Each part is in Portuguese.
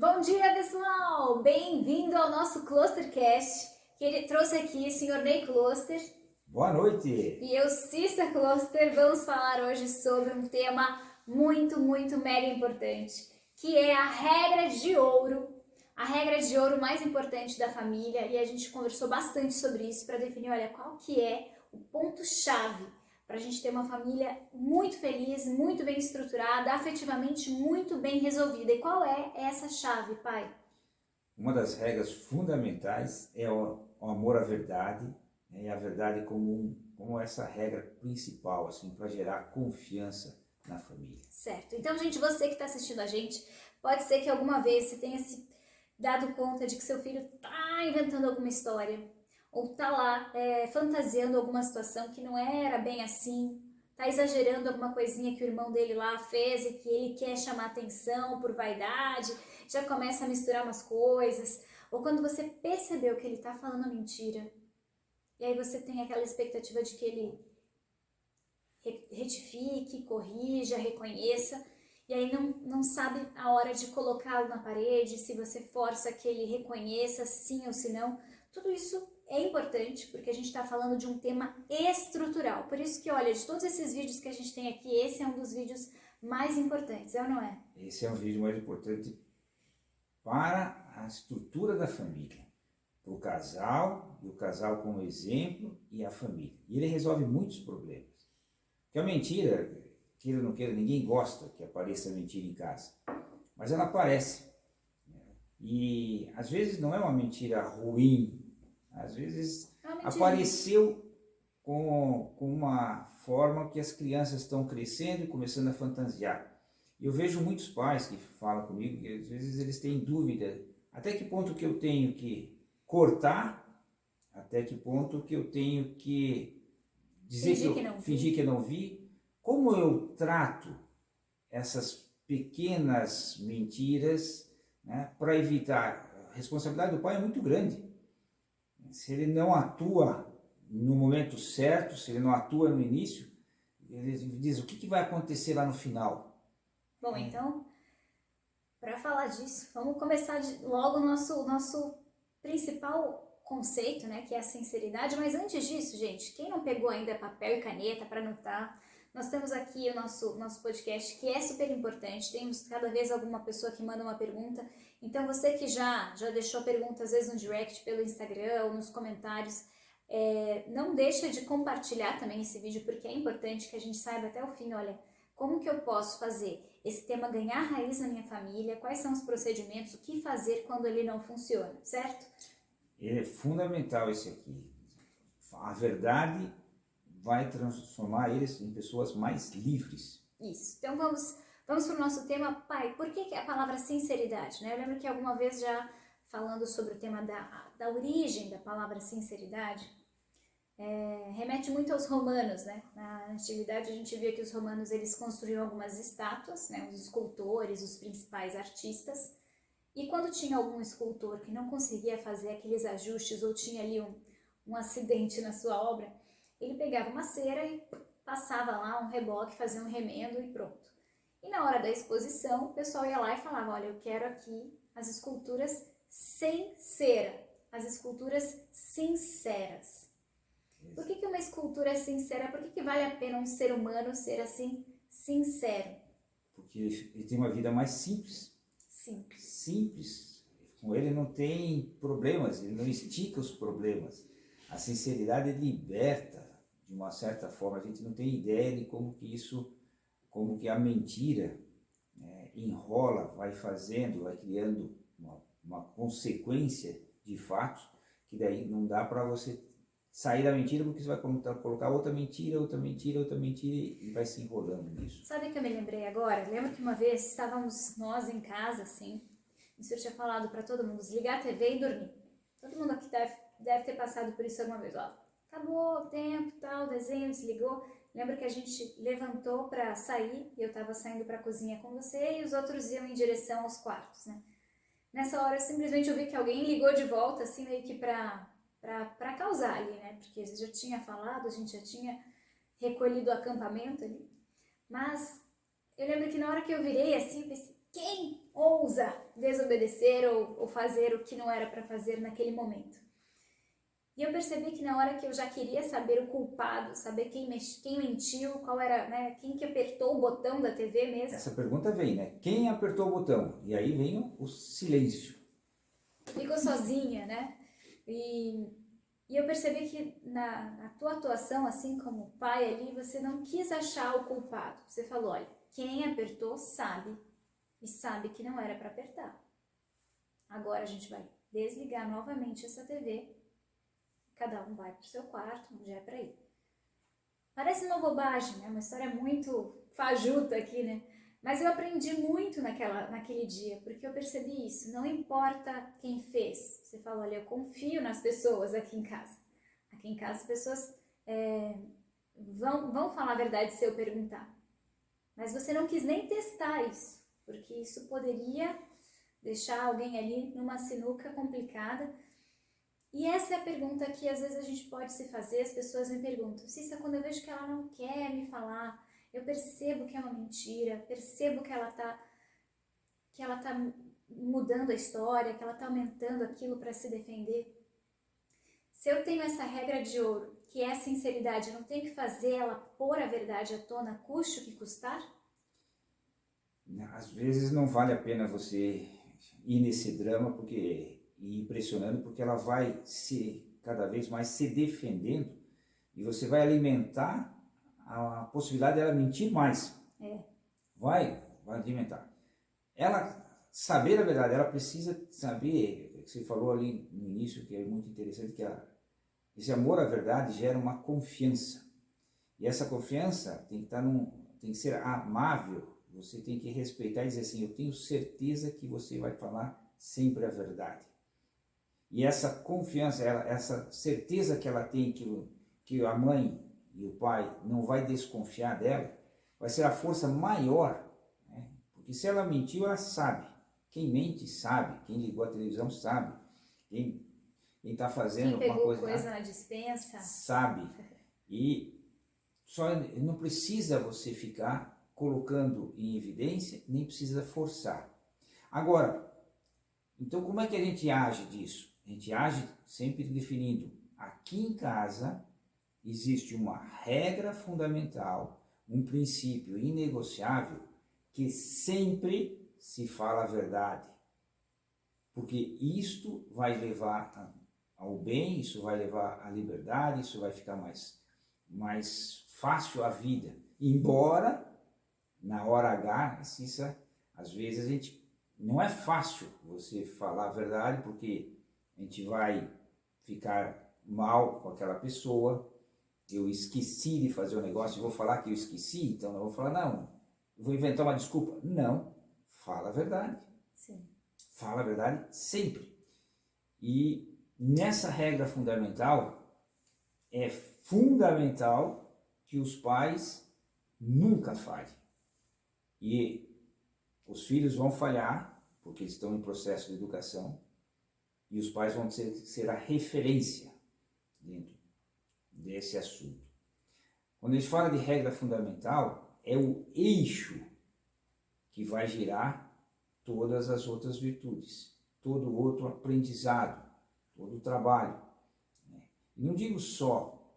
Bom dia, pessoal! Bem-vindo ao nosso Clustercast, que ele trouxe aqui o Sr. Ney Cluster. Boa noite! E eu, Cissa Cluster, vamos falar hoje sobre um tema muito mega importante, que é a regra de ouro mais importante da família, e a gente conversou bastante sobre isso para definir, olha, qual que é o ponto-chave para a gente ter uma família muito feliz, muito bem estruturada, afetivamente muito bem resolvida. E qual é essa chave, pai? Uma das regras fundamentais é o amor à verdade, né, e a verdade como essa regra principal, assim, para gerar confiança na família. Certo. Então, gente, você que está assistindo a gente, pode ser que alguma vez você tenha se dado conta de que seu filho está inventando alguma história, ou tá lá fantasiando alguma situação que não era bem assim, tá exagerando alguma coisinha que o irmão dele lá fez e que ele quer chamar atenção por vaidade, já começa a misturar umas coisas, ou quando você percebeu que ele tá falando mentira, e aí você tem aquela expectativa de que ele retifique, corrija, reconheça, e aí não sabe a hora de colocá-lo na parede, se você força que ele reconheça sim ou se não. Tudo isso é importante porque a gente está falando de um tema estrutural. Por isso que, olha, de todos esses vídeos que a gente tem aqui, esse é um dos vídeos mais importantes, é ou não é? Esse é um vídeo mais importante para a estrutura da família, para o casal, e o casal como exemplo, e a família. E ele resolve muitos problemas. Porque a mentira, queira ou não queira, ninguém gosta que apareça mentira em casa. Mas ela aparece. E às vezes não é uma mentira ruim, às vezes apareceu com uma forma que as crianças estão crescendo e começando a fantasiar. Eu vejo muitos pais que falam comigo que às vezes eles têm dúvida até que ponto que eu tenho que cortar, até que ponto que eu tenho que dizer fingir que eu não vi, como eu trato essas pequenas mentiras, né, para evitar. A responsabilidade do pai é muito grande. Se ele não atua no momento certo, se ele não atua no início, ele diz o que vai acontecer lá no final. Bom, então, para falar disso, vamos começar logo o nosso principal conceito, né, que é a sinceridade. Mas antes disso, gente, quem não pegou ainda papel e caneta para anotar, nós temos aqui o nosso podcast, que é super importante. Temos cada vez alguma pessoa que manda uma pergunta. Então, você que já deixou perguntas, às vezes no direct, pelo Instagram ou nos comentários, não deixa de compartilhar também esse vídeo, porque é importante que a gente saiba até o fim, olha, como que eu posso fazer esse tema ganhar raiz na minha família, quais são os procedimentos, o que fazer quando ele não funciona, certo? É fundamental esse aqui. A verdade vai transformar eles em pessoas mais livres. Isso. Então vamos para o nosso tema, pai. Por que a palavra sinceridade? Né? Eu lembro que alguma vez já falando sobre o tema da origem da palavra sinceridade, remete muito aos romanos, né? Na antiguidade a gente via que os romanos eles construíam algumas estátuas, né? Os escultores, os principais artistas, e quando tinha algum escultor que não conseguia fazer aqueles ajustes ou tinha ali um acidente na sua obra, ele pegava uma cera e passava lá um reboque, fazia um remendo e pronto. E na hora da exposição, o pessoal ia lá e falava, olha, eu quero aqui as esculturas sem cera, as esculturas sinceras. Por que uma escultura é sincera? Por que vale a pena um ser humano ser assim, sincero? Porque ele tem uma vida mais simples. Simples. Com ele não tem problemas, ele não estica os problemas. A sinceridade liberta, de uma certa forma. A gente não tem ideia de como que a mentira enrola, vai fazendo, vai criando uma consequência de fatos, que daí não dá para você sair da mentira, porque você vai colocar outra mentira e vai se enrolando nisso. Sabe o que eu me lembrei agora? Lembro que uma vez estávamos nós em casa, assim, e o senhor tinha falado para todo mundo desligar a TV e dormir. Todo mundo aqui deve ter passado por isso alguma vez. Ó, acabou o tempo, tal, o desenho desligou. Lembro que a gente levantou para sair, e eu estava saindo para a cozinha com você, e os outros iam em direção aos quartos, né? Nessa hora, simplesmente eu vi que alguém ligou de volta, assim, meio que para causar ali, né? Porque já tinha falado, a gente já tinha recolhido o acampamento ali. Mas eu lembro que na hora que eu virei assim, eu pensei, quem? ousa desobedecer ou fazer o que não era para fazer naquele momento. E eu percebi que na hora que eu já queria saber o culpado, saber quem mentiu, qual era, né, quem que apertou o botão da TV mesmo. Essa pergunta vem, né? Quem apertou o botão? E aí vem o silêncio. Ficou sozinha, né? E eu percebi que na tua atuação, assim como pai ali, você não quis achar o culpado. Você falou, olha, quem apertou sabe, e sabe que não era para apertar. Agora a gente vai desligar novamente essa TV, cada um vai para o seu quarto, onde é para ir. Parece uma bobagem, né? Uma história muito fajuta aqui, né? Mas eu aprendi muito naquele dia, porque eu percebi isso. Não importa quem fez. Você falou, olha, eu confio nas pessoas aqui em casa. Aqui em casa as pessoas vão falar a verdade se eu perguntar. Mas você não quis nem testar isso, porque isso poderia deixar alguém ali numa sinuca complicada. E essa é a pergunta que às vezes a gente pode se fazer. As pessoas me perguntam, Cissa, quando eu vejo que ela não quer me falar, eu percebo que é uma mentira, percebo que ela tá mudando a história, que ela tá aumentando aquilo para se defender. Se eu tenho essa regra de ouro, que é a sinceridade, eu não tenho que fazer ela pôr a verdade à tona, custe o que custar? Às vezes não vale a pena você ir nesse drama e impressionando, porque ela vai cada vez mais se defendendo e você vai alimentar a possibilidade dela mentir mais. Vai alimentar. Ela saber a verdade, ela precisa saber, você falou ali no início, que é muito interessante, que esse amor à verdade gera uma confiança. E essa confiança tem que ser amável, você tem que respeitar e dizer assim, eu tenho certeza que você vai falar sempre a verdade. E essa confiança, essa certeza que ela tem que a mãe e o pai não vai desconfiar dela, vai ser a força maior, né? Porque se ela mentiu, ela sabe. Quem mente sabe, quem ligou a televisão sabe, quem está fazendo quem alguma coisa na dispensa sabe. E só não precisa você ficar colocando em evidência, nem precisa forçar. Agora, então como é que a gente age disso? A gente age sempre definindo, aqui em casa existe uma regra fundamental, um princípio inegociável, que sempre se fala a verdade. Porque isto vai levar ao bem, isso vai levar à liberdade, isso vai ficar mais fácil a vida. Embora, na hora H, às vezes a gente não é fácil você falar a verdade, porque a gente vai ficar mal com aquela pessoa. Eu esqueci de fazer o negócio, eu vou falar que eu esqueci, então eu vou falar, não, eu vou inventar uma desculpa. Não, fala a verdade. Sim. Fala a verdade sempre. E nessa regra fundamental, é fundamental que os pais nunca falhem. E os filhos vão falhar, porque eles estão em processo de educação, e os pais vão ser a referência dentro desse assunto. Quando a gente fala de regra fundamental, é o eixo que vai girar todas as outras virtudes, todo o outro aprendizado, todo o trabalho. E não digo só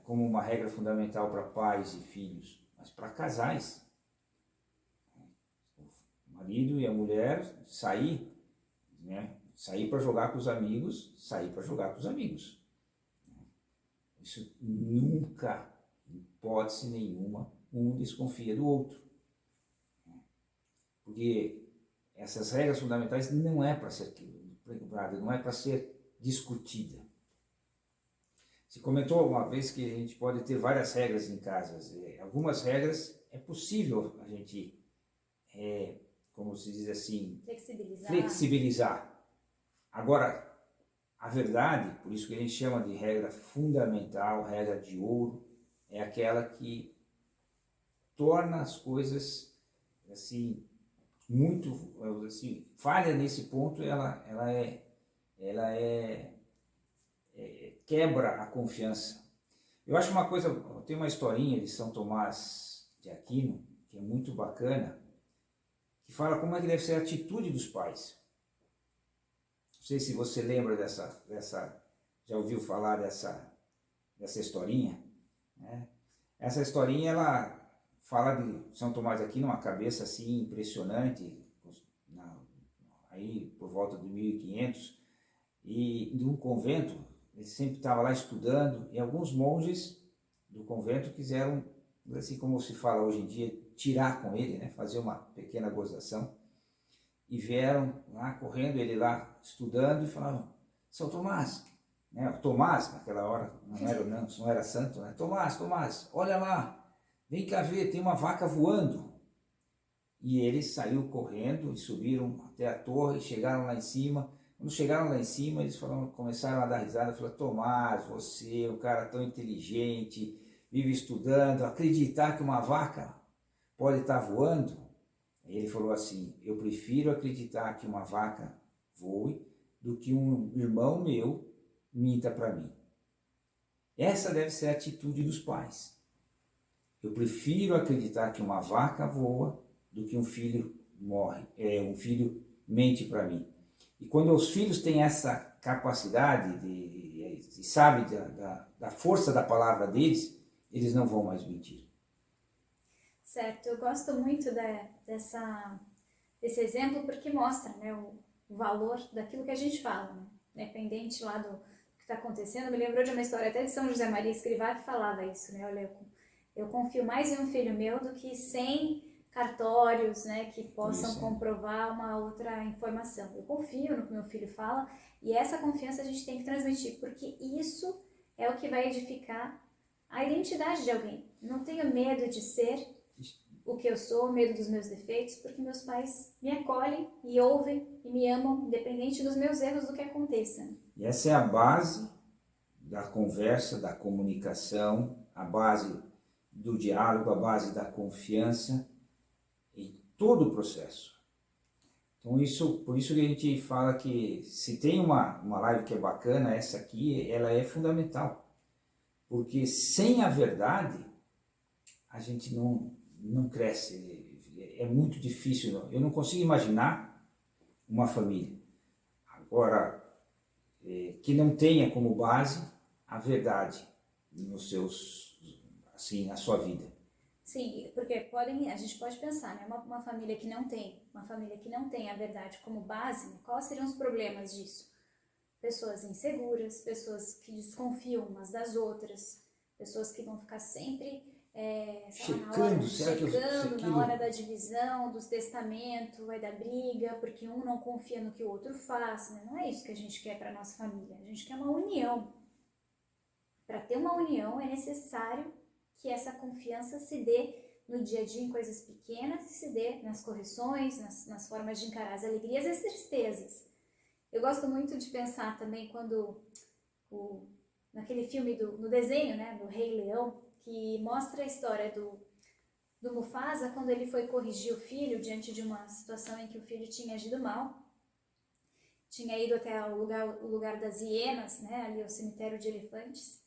como uma regra fundamental para pais e filhos, mas para casais. O marido e a mulher sair para jogar com os amigos, sair para jogar com os amigos. Isso nunca, em hipótese nenhuma, um desconfia do outro. Porque essas regras fundamentais não é para ser quebrada, não é para ser discutida. Você comentou uma vez que a gente pode ter várias regras em casa. Algumas regras é possível a gente, como se diz assim, flexibilizar. Agora, a verdade, por isso que a gente chama de regra fundamental, regra de ouro, é aquela que torna as coisas assim muito, assim, falha nesse ponto, ela quebra a confiança. Eu acho uma coisa, tem uma historinha de São Tomás de Aquino que é muito bacana, que fala como é que deve ser a atitude dos pais. Não sei se você lembra já ouviu falar dessa historinha, né? Essa historinha, ela fala de São Tomás de Aquino, uma cabeça assim impressionante, aí por volta de 1500, e de um convento. Ele sempre estava lá estudando, e alguns monges do convento quiseram, assim como se fala hoje em dia, tirar com ele, né? Fazer uma pequena gozação. E vieram lá correndo, ele lá estudando, e falaram: São Tomás, né? Tomás, naquela hora, não era santo, né? Tomás, olha lá, vem cá ver, tem uma vaca voando. E ele saiu correndo e subiram até a torre, chegaram lá em cima. Quando chegaram lá em cima, eles começaram a dar risada, falaram: Tomás, você, um cara tão inteligente, vive estudando, acreditar que uma vaca pode estar voando? Aí ele falou assim: eu prefiro acreditar que uma vaca voe do que um irmão meu minta para mim. Essa deve ser a atitude dos pais. Eu prefiro acreditar que uma vaca voa do que um filho um filho mente para mim. E quando os filhos têm essa capacidade e sabem da força da palavra deles, eles não vão mais mentir. Certo, eu gosto muito desse exemplo porque mostra, né, o valor daquilo que a gente fala, né? Independente lá do que está acontecendo. Me lembrou de uma história até de São José Maria Escrivá que falava isso, né? Olha, eu confio mais em um filho meu do que 100 cartórios, né, que possam comprovar uma outra informação. Eu confio no que meu filho fala, e essa confiança a gente tem que transmitir, porque isso é o que vai edificar a identidade de alguém. Não tenho medo de ser o que eu sou, medo dos meus defeitos, porque meus pais me acolhem e ouvem e me amam, independente dos meus erros, do que aconteça. E essa é a base da conversa, da comunicação, a base do diálogo, a base da confiança em todo o processo. Então, por isso que a gente fala que se tem uma live que é bacana, essa aqui, ela é fundamental. Porque sem a verdade, a gente não cresce. É muito difícil. Eu não consigo imaginar uma família agora que não tenha como base a verdade na sua vida. Sim, porque a gente pode pensar, né? Uma família que não tem a verdade como base, né? Quais seriam os problemas disso? Pessoas inseguras, pessoas que desconfiam umas das outras, pessoas que vão ficar sempre checando na hora da divisão, dos testamentos, vai dar briga, porque um não confia no que o outro faz, né? Não é isso que a gente quer para a nossa família, a gente quer uma união. Para ter uma união é necessário que essa confiança se dê no dia a dia em coisas pequenas e se dê nas correções, nas formas de encarar as alegrias e as tristezas. Eu gosto muito de pensar também quando, naquele filme, no desenho, né, do Rei Leão, que mostra a história do Mufasa, quando ele foi corrigir o filho diante de uma situação em que o filho tinha agido mal. Tinha ido até o lugar das hienas, né, ali ao cemitério de elefantes.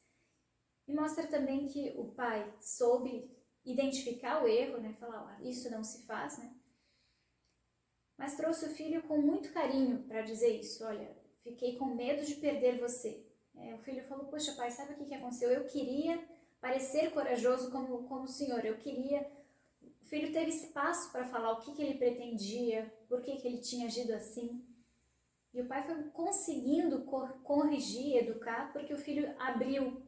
E mostra também que o pai soube identificar o erro, né, falar: isso não se faz, né? Mas trouxe o filho com muito carinho para dizer isso: olha, fiquei com medo de perder você. O filho falou: poxa, pai, sabe o que aconteceu? Eu queria parecer corajoso como o senhor, eu queria... O filho teve espaço para falar o que ele pretendia, por que ele tinha agido assim. E o pai foi conseguindo corrigir, educar, porque o filho abriu,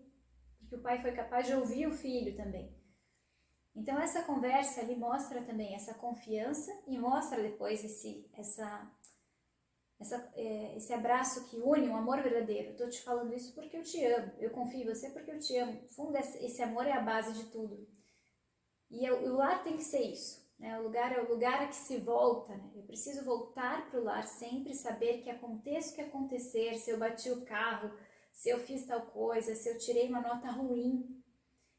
porque o pai foi capaz de ouvir o filho também. Então essa conversa ali mostra também essa confiança e mostra depois esse abraço que une, um amor verdadeiro. Estou te falando isso porque eu te amo, eu confio em você porque eu te amo. No fundo, esse amor é a base de tudo. E o lar tem que ser isso, né? O lugar é o lugar a que se volta, né? Eu preciso voltar para o lar sempre, saber que aconteça o que acontecer, se eu bati o carro, se eu fiz tal coisa, se eu tirei uma nota ruim,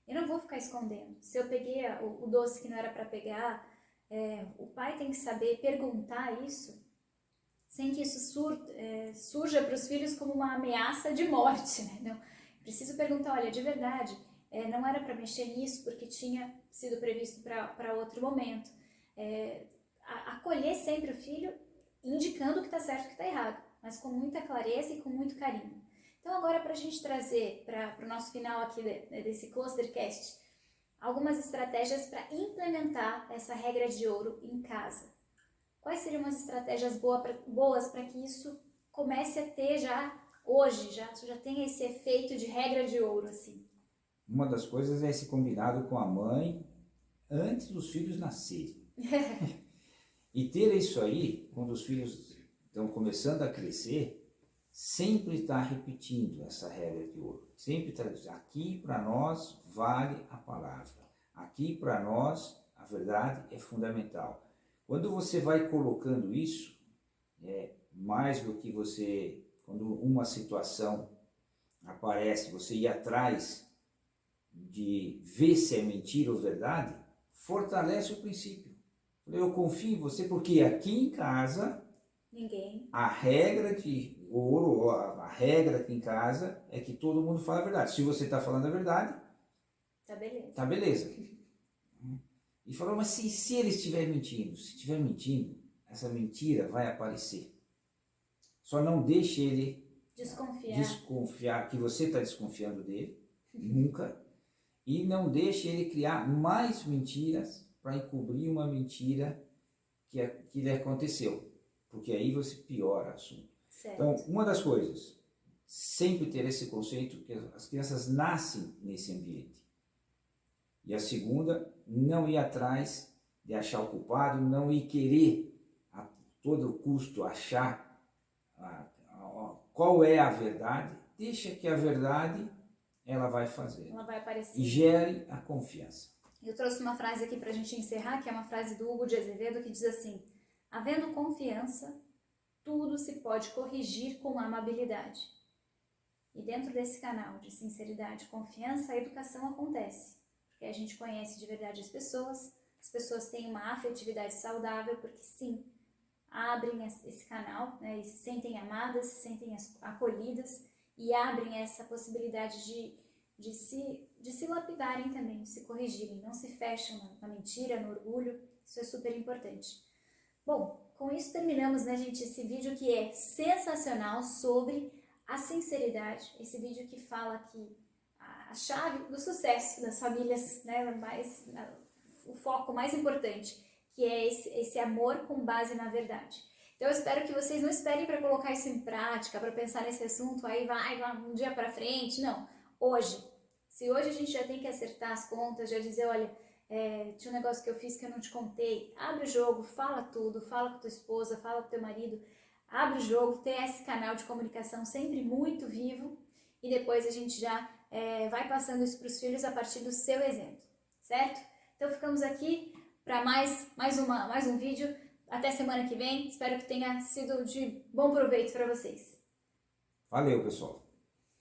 eu não vou ficar escondendo. Se eu peguei o doce que não era para pegar, o pai tem que saber perguntar isso, sem que isso surja para os filhos como uma ameaça de morte, né? Não, preciso perguntar: olha, de verdade, não era para mexer nisso porque tinha sido previsto para outro momento. acolher sempre o filho, indicando o que está certo e o que está errado, mas com muita clareza e com muito carinho. Então agora para a gente trazer para o nosso final aqui desse Clustercast, algumas estratégias para implementar essa regra de ouro em casa. Quais seriam as estratégias boas para que isso comece a ter já hoje, já tenha esse efeito de regra de ouro, assim? Uma das coisas é esse combinado com a mãe antes dos filhos nascerem. E ter isso aí, quando os filhos estão começando a crescer, sempre está repetindo essa regra de ouro. Sempre está dizendo, aqui para nós vale a palavra. Aqui para nós a verdade é fundamental. Quando você vai colocando isso, mais do que você, quando uma situação aparece, você ir atrás de ver se é mentira ou verdade, fortalece o princípio. Eu confio em você porque aqui em casa, a regra de ouro, a regra aqui em casa é que todo mundo fala a verdade. Se você está falando a verdade, tá beleza. E falou, mas se ele estiver mentindo? Se estiver mentindo, essa mentira vai aparecer. Só não deixe ele desconfiar que você está desconfiando dele, nunca. E não deixe ele criar mais mentiras para encobrir uma mentira que lhe aconteceu. Porque aí você piora o assunto. Certo. Então, uma das coisas, sempre ter esse conceito que as crianças nascem nesse ambiente. E a segunda, não ir atrás de achar o culpado, não ir querer a todo custo achar qual é a verdade. Deixa que a verdade ela vai fazer. Ela vai aparecer. E gere a confiança. Eu trouxe uma frase aqui para a gente encerrar, que é uma frase do Hugo de Azevedo, que diz assim: havendo confiança, tudo se pode corrigir com amabilidade. E dentro desse canal de sinceridade e confiança, a educação acontece. Porque a gente conhece de verdade as pessoas têm uma afetividade saudável, porque sim, abrem esse canal, né, e se sentem amadas, se sentem acolhidas e abrem essa possibilidade de se lapidarem também, de se corrigirem, não se fecham na mentira, no orgulho. Isso é super importante. Bom, com isso terminamos, né, gente, esse vídeo que é sensacional sobre a sinceridade, esse vídeo que fala que a chave do sucesso das famílias, né, o foco mais importante, que é esse amor com base na verdade. Então eu espero que vocês não esperem para colocar isso em prática, para pensar nesse assunto, aí vai um dia para frente, não. Hoje, se hoje a gente já tem que acertar as contas, já dizer, olha, tinha um negócio que eu fiz que eu não te contei, abre o jogo, fala tudo, fala com tua esposa, fala com teu marido, abre o jogo, tem esse canal de comunicação sempre muito vivo e depois a gente já vai passando isso para os filhos a partir do seu exemplo, certo? Então ficamos aqui para mais um vídeo. Até semana que vem. Espero que tenha sido de bom proveito para vocês. Valeu, pessoal.